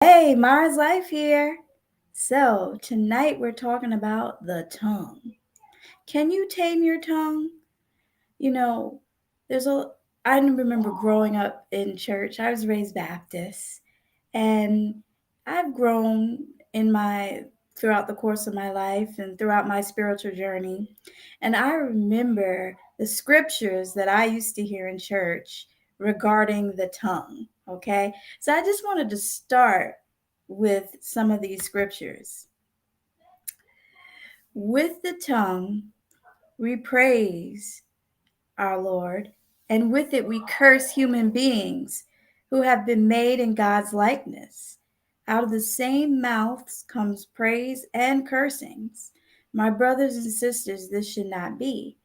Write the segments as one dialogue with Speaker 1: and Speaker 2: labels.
Speaker 1: Hey, Mars Life here. So, tonight we're talking about the tongue. Can you tame your tongue? You know, there's a I remember growing up in church. I was raised Baptist, and I've grown in my throughout the course of my life and throughout my spiritual journey. And I remember the scriptures that I used to hear in church regarding the tongue. Okay. So I just wanted to start with some of these scriptures. With the tongue, we praise our Lord, and with it we curse human beings who have been made in God's likeness. Out of the same mouths comes praise and cursings. My brothers and sisters, this should not be.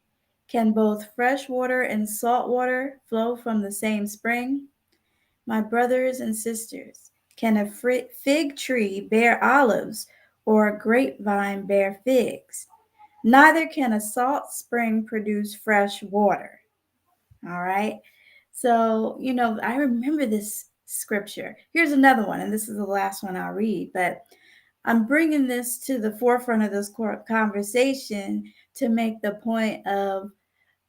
Speaker 1: Can both fresh water and salt water flow from the same spring? My brothers and sisters, can a fig tree bear olives or a grapevine bear figs? Neither can a salt spring produce fresh water. All right. So, I remember this scripture. Here's another one, and this is the last one I'll read, but I'm bringing this to the forefront of this conversation to make the point of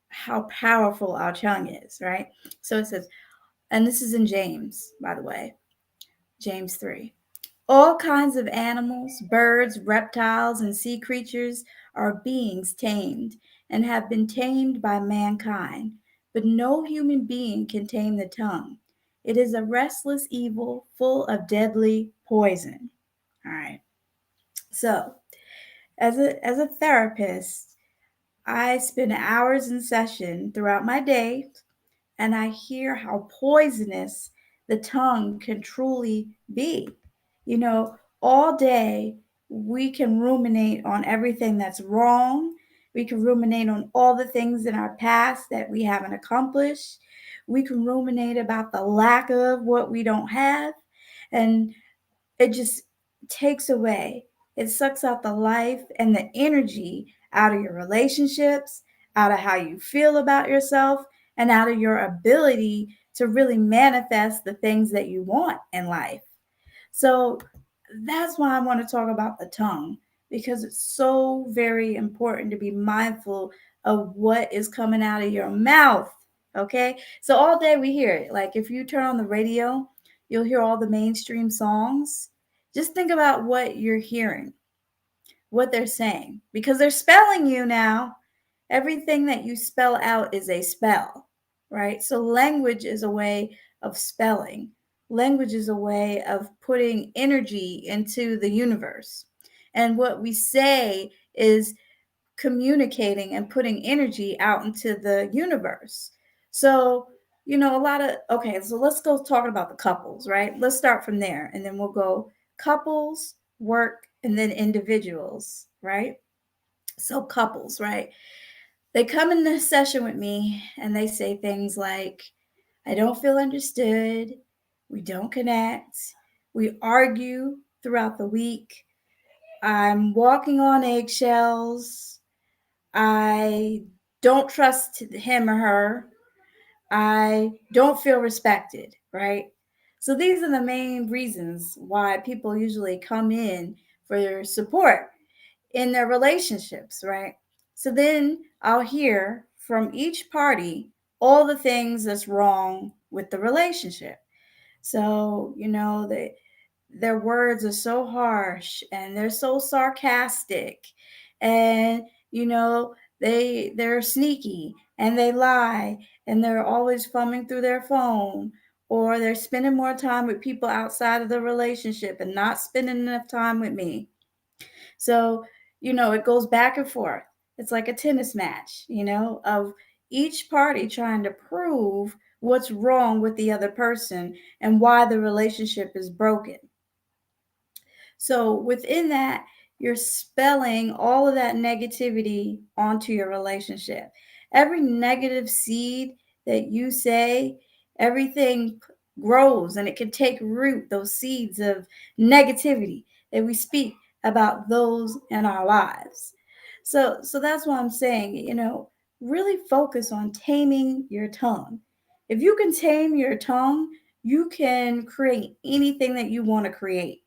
Speaker 1: how powerful our tongue is, right? So it says, and this is in James, by the way, James 3. All kinds of animals, birds, reptiles, and sea creatures are beings tamed and have been tamed by mankind, but no human being can tame the tongue. It is a restless evil full of deadly poison. All right. So, as a therapist, I spend hours in session throughout my day, and I hear how poisonous the tongue can truly be. You know, all day we can ruminate on everything that's wrong. We can ruminate on all the things in our past that we haven't accomplished. We can ruminate about the lack of what we don't have. And it just takes away, it sucks out the life and the energy out of your relationships, out of how you feel about yourself, and out of your ability to really manifest the things that you want in life. So that's why I want to talk about the tongue, because it's so very important to be mindful of what is coming out of your mouth. Okay. So all day we hear it. Like if you turn on the radio, you'll hear all the mainstream songs. Just think about what you're hearing, what they're saying, because they're spelling you now. Everything that you spell out is a spell, right? So language is a way of spelling. Language is a way of putting energy into the universe. And what we say is communicating and putting energy out into the universe. So, a lot of, okay, so let's go talk about the couples, right? Let's start from there and then we'll go couples, work, and then individuals, right? So, couples, right? They come in the session with me and they say things like, I don't feel understood. We don't connect. We argue throughout the week. I'm walking on eggshells. I don't trust him or her. I don't feel respected, right? So these are the main reasons why people usually come in for support in their relationships, right? So then I'll hear from each party all the things that's wrong with the relationship. So, their words are so harsh and they're so sarcastic, and they're sneaky and they lie, and they're always thumbing through their phone, or they're spending more time with people outside of the relationship and not spending enough time with me. So, it goes back and forth. It's like a tennis match, of each party trying to prove what's wrong with the other person and why the relationship is broken. So within that, you're spelling all of that negativity onto your relationship. Every negative seed that you say, everything grows and it can take root, those seeds of negativity that we speak about those in our lives. So that's why I'm saying, really focus on taming your tongue. If you can tame your tongue, you can create anything that you want to create.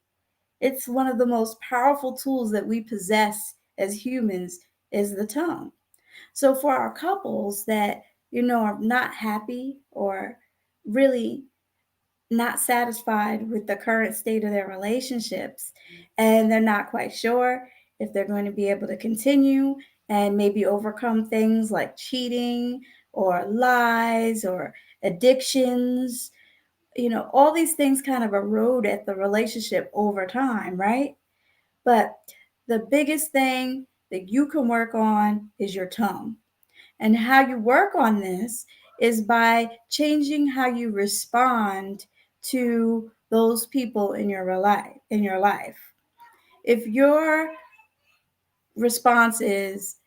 Speaker 1: It's one of the most powerful tools that we possess as humans is the tongue. So for our couples that, are not happy or really not satisfied with the current state of their relationships, and they're not quite sure if they're going to be able to continue and maybe overcome things like cheating or lies or addictions. All these things kind of erode at the relationship over time, right? But the biggest thing that you can work on is your tongue. And how you work on this is by changing how you respond to those people in your life. If your response is,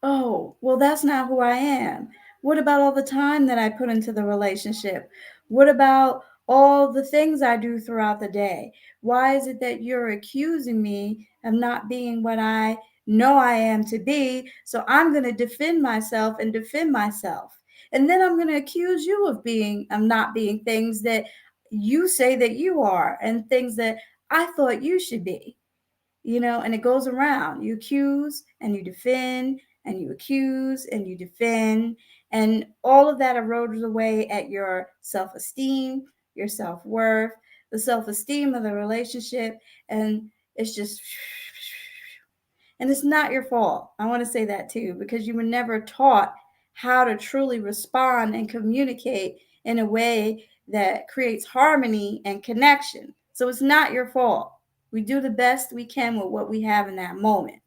Speaker 1: "Oh, well, that's not who I am. What about all the time that I put into the relationship? What about all the things I do throughout the day? Why is it that you're accusing me of not being what I know I am to be? So I'm going to defend myself and defend myself. And then I'm going to accuse you of not being things that you say that you are and things that I thought you should be." And it goes around. You accuse and you defend, and you accuse and you defend, and all of that erodes away at your self esteem, your self worth, the self esteem of the relationship, and it's just, and it's not your fault. I want to say that too, because you were never taught how to truly respond and communicate in a way that creates harmony and connection. So it's not your fault. We do the best we can with what we have in that moment.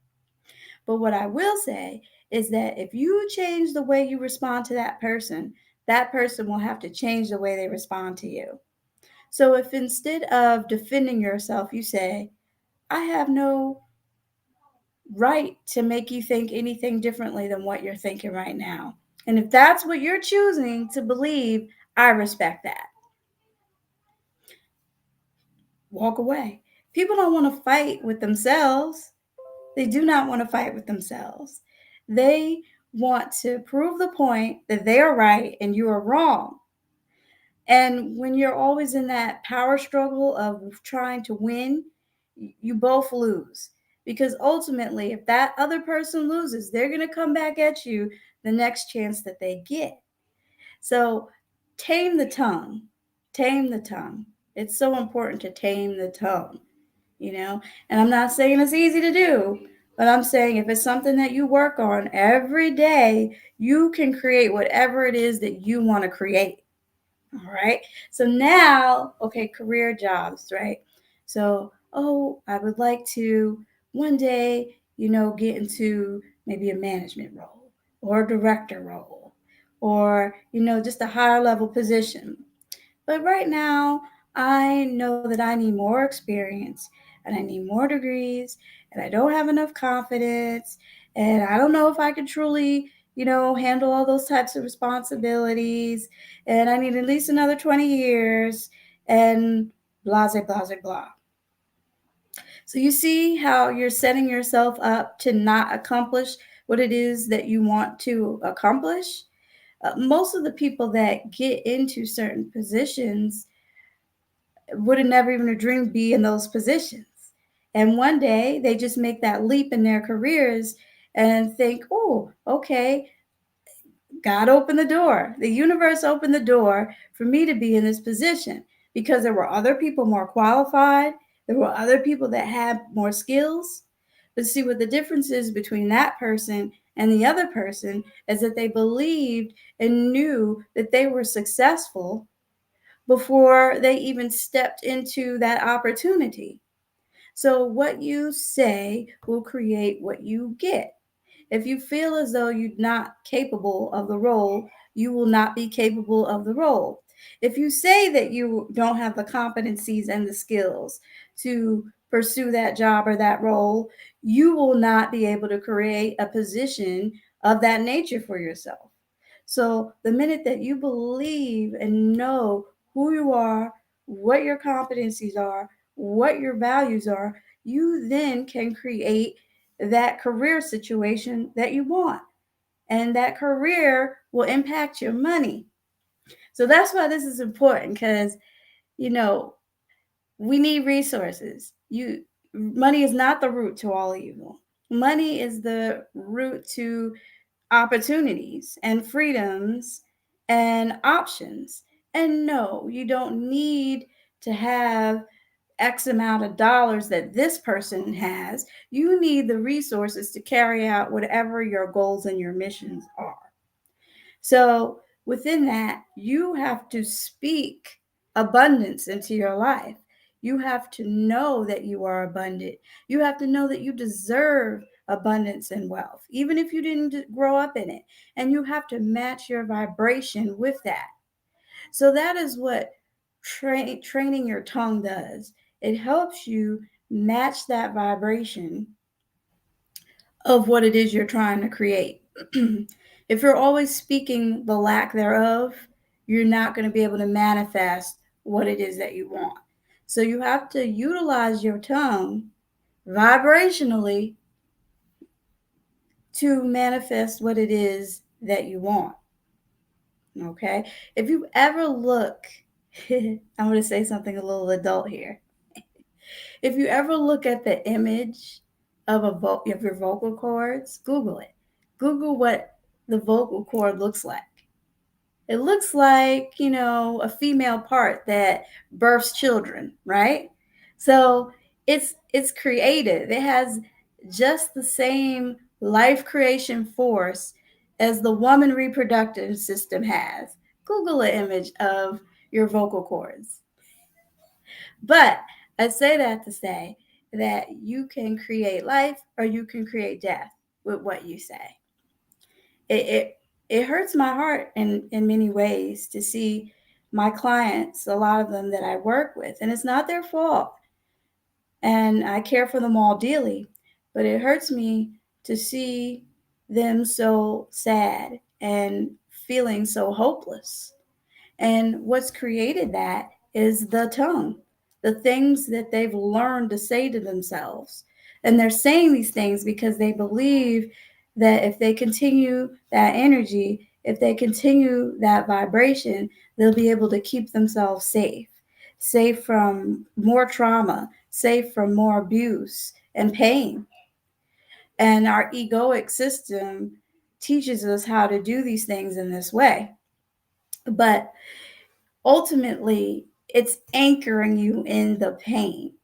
Speaker 1: But what I will say is that if you change the way you respond to that person will have to change the way they respond to you. So if instead of defending yourself, you say, "I have no right to make you think anything differently than what you're thinking right now. And if that's what you're choosing to believe, I respect that." Walk away. People don't want to fight with themselves. They do not want to fight with themselves. They want to prove the point that they are right and you are wrong. And when you're always in that power struggle of trying to win, you both lose. Because ultimately, if that other person loses, they're going to come back at you the next chance that they get. So tame the tongue. Tame the tongue. It's so important to tame the tongue, you know? And I'm not saying it's easy to do, but I'm saying if it's something that you work on every day, you can create whatever it is that you want to create. All right. So now, okay, career jobs, right? So, oh, I would like to one day, get into maybe a management role or a director role or, just a higher level position. But right now, I know that I need more experience and I need more degrees and I don't have enough confidence and I don't know if I can truly, handle all those types of responsibilities and I need at least another 20 years and blah, blah, blah, blah. So you see how you're setting yourself up to not accomplish what it is that you want to accomplish? Most of the people that get into certain positions would have never even dreamed be in those positions. And one day they just make that leap in their careers and think, "Oh, okay, God opened the door. The universe opened the door for me to be in this position because there were other people more qualified. There were other people that had more skills." But see what the difference is between that person and the other person is that they believed and knew that they were successful before they even stepped into that opportunity. So, what you say will create what you get. If you feel as though you're not capable of the role, you will not be capable of the role. If you say that you don't have the competencies and the skills to pursue that job or that role, you will not be able to create a position of that nature for yourself. So the minute that you believe and know who you are, what your competencies are, what your values are, you then can create that career situation that you want. And that career will impact your money. So that's why this is important, because, you know, we need resources. Money is not the root to all evil. Money is the root to opportunities and freedoms and options. And no, you don't need to have X amount of dollars that this person has. You need the resources to carry out whatever your goals and your missions are. So within that, you have to speak abundance into your life. You have to know that you are abundant. You have to know that you deserve abundance and wealth, even if you didn't grow up in it. And you have to match your vibration with that. So that is what training your tongue does. It helps you match that vibration of what it is you're trying to create. If you're always speaking the lack thereof, you're not going to be able to manifest what it is that you want. So you have to utilize your tongue vibrationally to manifest what it is that you want. Okay? If you ever look, I'm going to say something a little adult here. If you ever look at the image of of your vocal cords, Google it. Google what the vocal cord looks like. It looks like, a female part that births children, right? So it's creative. It has just the same life creation force as the woman reproductive system has. Google an image of your vocal cords. But I say that to say that you can create life or you can create death with what you say. It hurts my heart in many ways to see my clients, a lot of them that I work with, and it's not their fault. And I care for them all dearly, but it hurts me to see them so sad and feeling so hopeless. And what's created that is the tongue, the things that they've learned to say to themselves. And they're saying these things because they believe that if they continue that energy, if they continue that vibration, they'll be able to keep themselves safe from more trauma, safe from more abuse and pain. And our egoic system teaches us how to do these things in this way. But ultimately, it's anchoring you in the pain.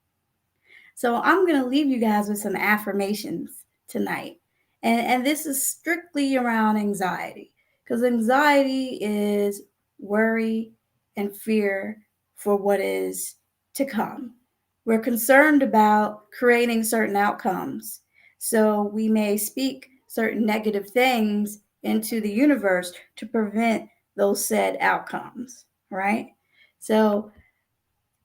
Speaker 1: So I'm going to leave you guys with some affirmations tonight. And this is strictly around anxiety, because anxiety is worry and fear for what is to come. We're concerned about creating certain outcomes. So we may speak certain negative things into the universe to prevent those said outcomes, right? So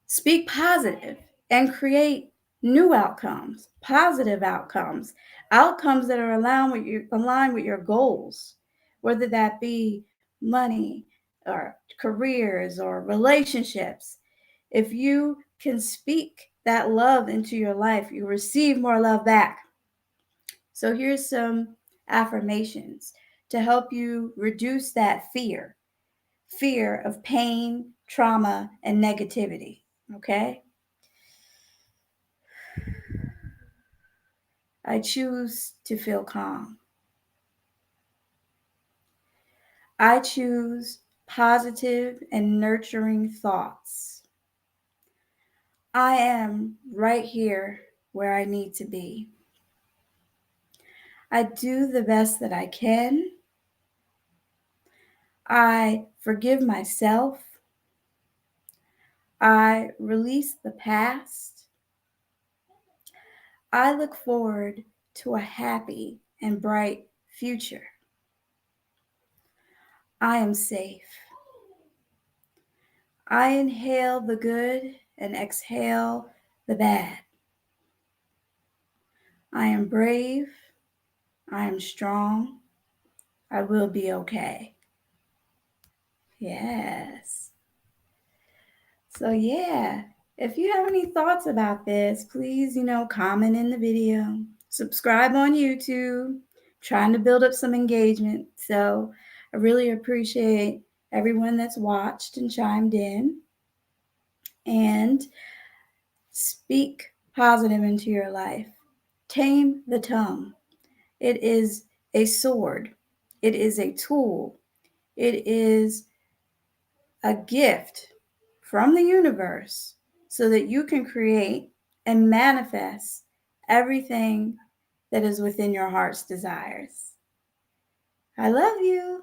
Speaker 1: speak positive and create new outcomes, positive outcomes, outcomes that are aligned with your goals, whether that be money or careers or relationships. If you can speak that love into your life, you receive more love back. So here's some affirmations to help you reduce that fear of pain, trauma, and negativity. Okay? I choose to feel calm. I choose positive and nurturing thoughts. I am right here where I need to be. I do the best that I can. I forgive myself. I release the past. I look forward to a happy and bright future. I am safe. I inhale the good and exhale the bad. I am brave. I am strong. I will be okay. Yes. So, yeah, if you have any thoughts about this, please, comment in the video, subscribe on YouTube, trying to build up some engagement. So, I really appreciate everyone that's watched and chimed in, and speak positive into your life. Tame the tongue. It is a sword. It is a tool. It is a gift from the universe so that you can create and manifest everything that is within your heart's desires. I love you.